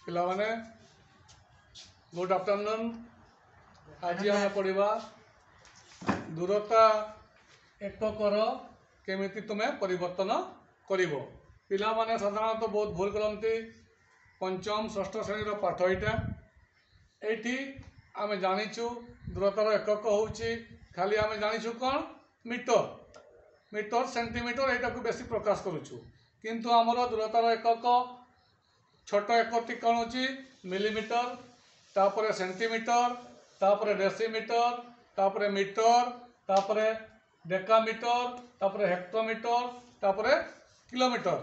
पिलामाने good afternoon. आज आम पढ़ा दूरता एककर केमिति तुमे परिवर्तन करिवो। पिलामाने साधारणतः बहुत भूल करती। पंचम षष्ठ श्रेणी पाठ यहाँ ये आम जाचु दूरतार एकक हूँ खाली आम जाचु कौन मीटर मीटर सेंटीमीटर यहाँ को बेसी प्रकाश करुचु किंतु आमर दूरतार एकक छोट एकक कौन हो मिलीमीटर तापर सेंटीमीटर तापर डेसीमीटर तापर मीटर तापर डेकामीटर तापर हेक्टोमीटर तापर किलोमीटर।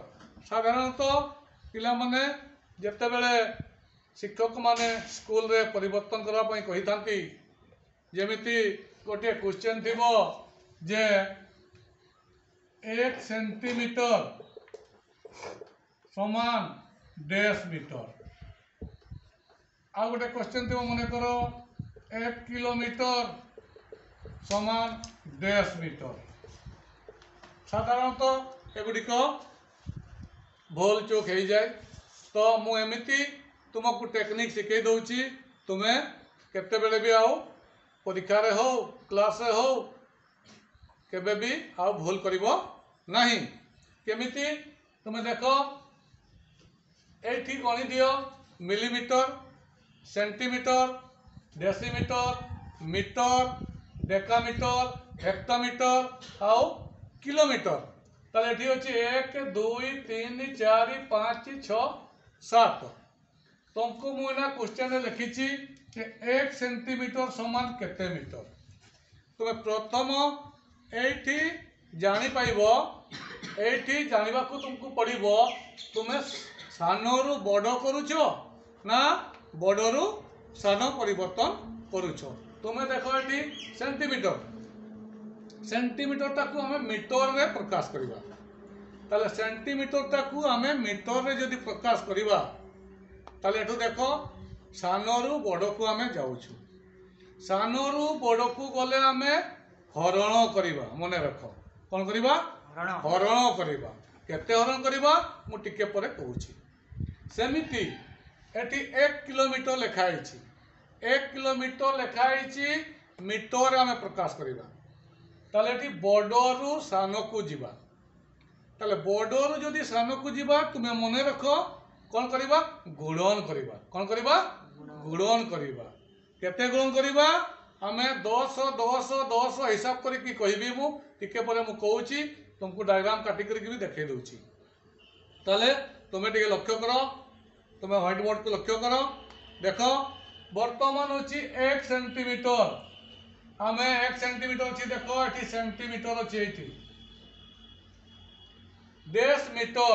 साधारणतः पिला माने जेतेबेले शिक्षक माने स्कूल रे परिवर्तन करबा कही थांती जेमिति गोटे क्वेश्चन थिबो जे 1 सेंटीमीटर समान 10 मीटर। आ गोटे क्वेश्चन थी मन कर 1 किलोमीटर समान 10 मीटर। साधारणतः एगुड़िक भूल चूक हो जाए तो मुझे तुमको टेक्निक शिखे दूची तुम्हें केते बेले भी आओ परीक्षा रे हो क्लास रे हो केबे भी आओ भूल करिवो नहीं। केमिति तुम्हें देखो ये गणी दियो millimetre centimetre decimetre metre decametre hectometre आउ किलोमीटर। ताले ये अच्छी 1 2 3 4 5 6 7। तुमको मुझे क्वेश्चन लिखी 1 सेंटीमीटर समान केते मीटर। तुम्हें प्रथम ये जापर ये जानवा तुमको पड़ो तुम्हें सानू बड़ करुच ना बड़ू सान परिवर्तन करुच। तुम्हें देख ये सेंटीमीटर सेंटीमीटर टाकू आम मीटर रे प्रकाश करवा ताले सेंटीमीटर टाकू आम मीटर रे जदि प्रकाश करवा ताले एठू देख सानू बड़ को आम जाऊँ सानू बड़ को गले आम हरण करवा मन रख कौन करवा हरण करवा केते हरण करवा मु टिके परे कहूची। सेमिति एटी 1 किलोमीटर लिखाई 1 किलोमीटर लिखाई मीटर आम प्रकाश करवा ताले एटी बड़रू सान को जीवा ताले बड़रू जदि सान को जीवा तुम्हें मन रख कौन करवा गुणन करवा कौन करवा गुणन करवा केते गुणन करवा आमे 10 10 10 हिसाब करके कहबी मु टिके परे मु कहूची तुमको डायग्राम काटी करके भी देखे दूची। ताले तुम्हें टिके लक्ष्य करो तुम्हें व्हाइट बोर्ड को लक्ष्य करो देख वर्तमान होची 1 सेंटीमीटर आमे 1 सेंटीमीटर अच्छी देख ये सेंटीमीटर अच्छी ये 10 मीटर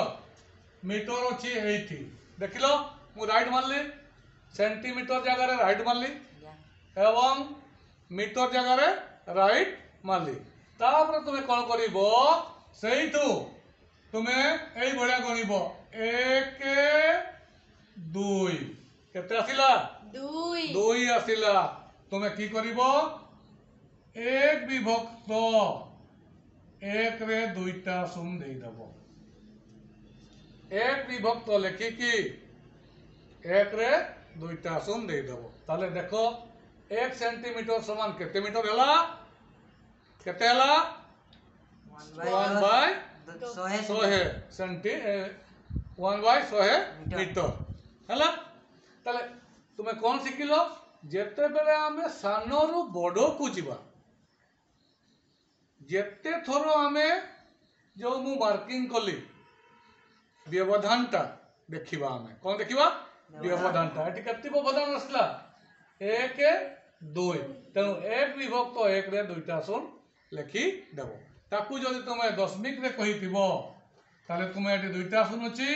मीटर अच्छी ये देख लो मु राइट मारली सेंटीमीटर जगह राइट मारली एवं मीटर जगह राइट मारली तापर तुम्हें कौन करिवो सेइठू तुम्हें यही भाया गणिब 1 2 केते आसिला 2 आसिला तुम्हें की करिवो 1 विभक्त 1 रे 2टा शून्य दे दबो 1 विभक्त लिखिकी 1 रे 2टा शून्य दे दबो। ताले देखो 1 सेंटीमीटर समान केते मीटर हला केते हला 1 बाय 100 सेंटी 1 बाय 100 मीटर हला। ताले तुम्हें कौन शिखिल जेते बेले आमे सानरू बड़ को जीवा जेते थर आमे जो मु मार्किंग कली व्यवधानटा देखिबा आमे कौन देखिबा व्यवधानटा एटी केते व्यवधान आसला 1 2 तेणु 1 विभक्त 1 रे 2टा शून्य लिखि देव ताकू जदि तुम दशमिक रे कही ताले तुम ये 2टा शून्य अच्छी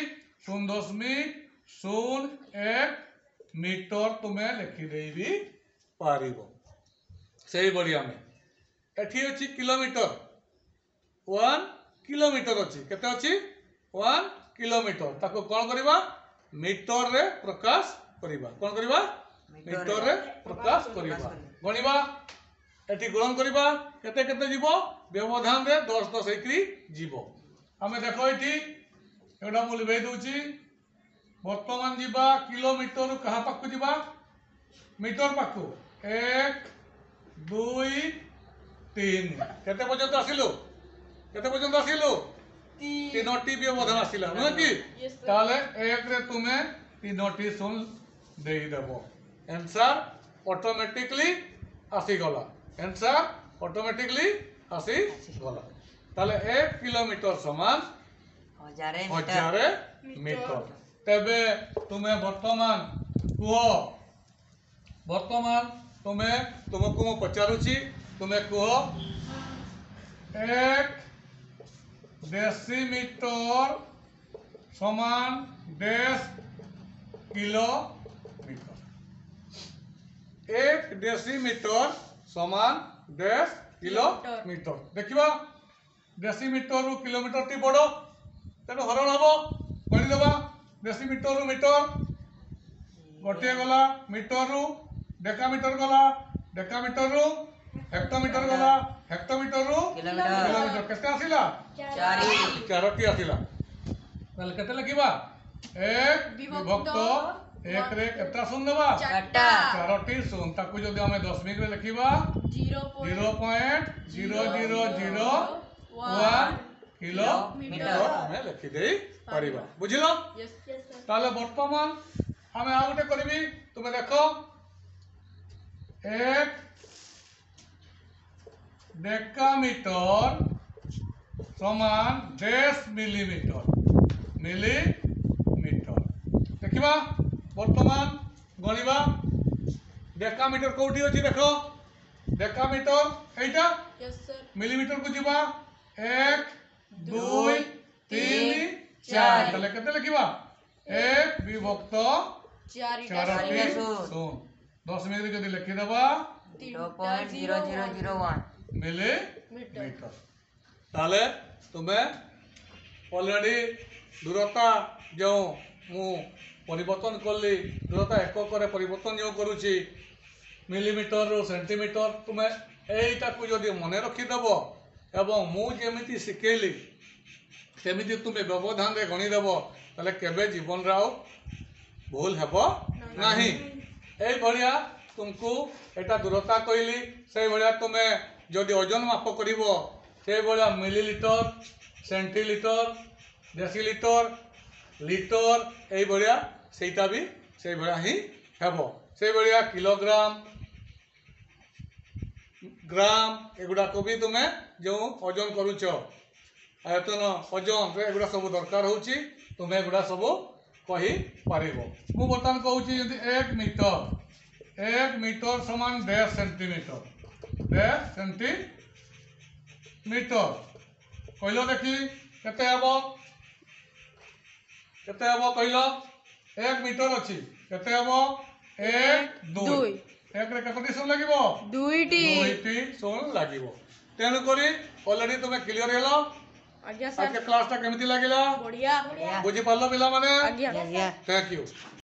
0.01 मीटर तुम्हें लिखिदे भी पार से बढ़िया में एठी अच्छी किलोमीटर 1 किलोमीटर अच्छी केते अच्छी 1 किलोमीटर ताको कौन करवा मीटर रे प्रकाश करवा कौन करवा मीटर रे प्रकाश करवा गणिबा एटी गुणन करवा केते केते जीवो व्यवधान रे 10 10 एकरी जीवो। आमे देखो एटी एटा मु लिखै दूची बर्तमान जीवा किलोमीटर कहा पाखु जीवा मीटर पाखु 1 2 3 केते पर्यंत आसिलु केते पर्यंत आसिलु तीनोटी व्यवधान आसिला नुह कि ताले एक रे तुमे तीनोटी सुन देई देबो आंसर ऑटोमेटिकली आसी गला आंसर ऑटोमेटिकली आसी गला ताले 1 किलोमीटर समान 1000 मीटर तबे तुमे वर्तमान कुह वर्तमान तुमे तुमको मु पचारुची तुमे कुह 1 डेसीमीटर समान 10 किलोमीटर 1 डेसीमीटर समान 10 किलोमीटर देखिबा डेसीमीटर रु किलोमीटर टी बड़ तेणु हरण हम गणिदेवा डेसीमीटर रु मीटर गोटे गला मीटर रु डेकामीटर गला डेकामीटर रु हेक्टोमीटर गला हेक्टोमीटर रु किलोमीटर केते आसिला 4टी आसिला ताले केते लिखिबा 1 विभक्त 1 रे केता शून्य देबा 4टी शून्य ताकू जदि हमें दशमिक रे लिखिबा 0.00001 किलोमीटर हमें लिखि देई परिबा बुझिलो ताले वर्तमान हमें आ गोटे करबी तुमे देखो 1 डेकामीटर समान 10 मिलीमीटर देखिबा वर्तमान गणिबा डेकामीटर कोठी अछि देखो डेकामीटर एटा मिलीमीटर को जीवा 1 2 3 4 तले केते लिखिबा 1 विभक्त 4टी शून्य 10 मिनट जदि लिखि देबा 0.0001 मिलीमीटर ताले तुमे ऑलरेडी दूरता जो मु परिवर्तन कली दूरता एकक परिवर्तन जो करुची मिलीमीटर रु सेंटीमीटर तुमे एटा को जदि मन रखिदेव एवं मु जेमिति शिखेली सेमिति तुमे व्यवधान रे गणिदेव ताले केबे जीवन राव भूल हेबो नाही ए भलिया तुमको एटा दूरता कहली से भलिया तुमे जदि ओजन माप करिवो से भलिया मिलीलीटर सेंटीलीटर डेसीलीटर लिटर ए भलिया सेटा भी से भलिया ही हेबो से भलिया किलोग्राम ग्राम एगुड़ा को भी तुमे जो ओजन करूच आयतन ओजन एगुड़ा सब दरकार होची तुमे एगुड़ा सब कही पारिबो मु बर्तमान कहूची यदि 1 मीटर समान 10 सेंटीमीटर कहलो देखी केते हबो कहलो 1 मीटर अछि केते हबो 1 2 एक रे कतटी सुन लागिबो 2टी सुन लागिबो तेनु करी ऑलरेडी तुमे क्लियर हेलो आज्ञा सर क्लास ता केमिति लागिला बढ़िया बुझि पारलो पिला माने आज्ञा थैंक यू।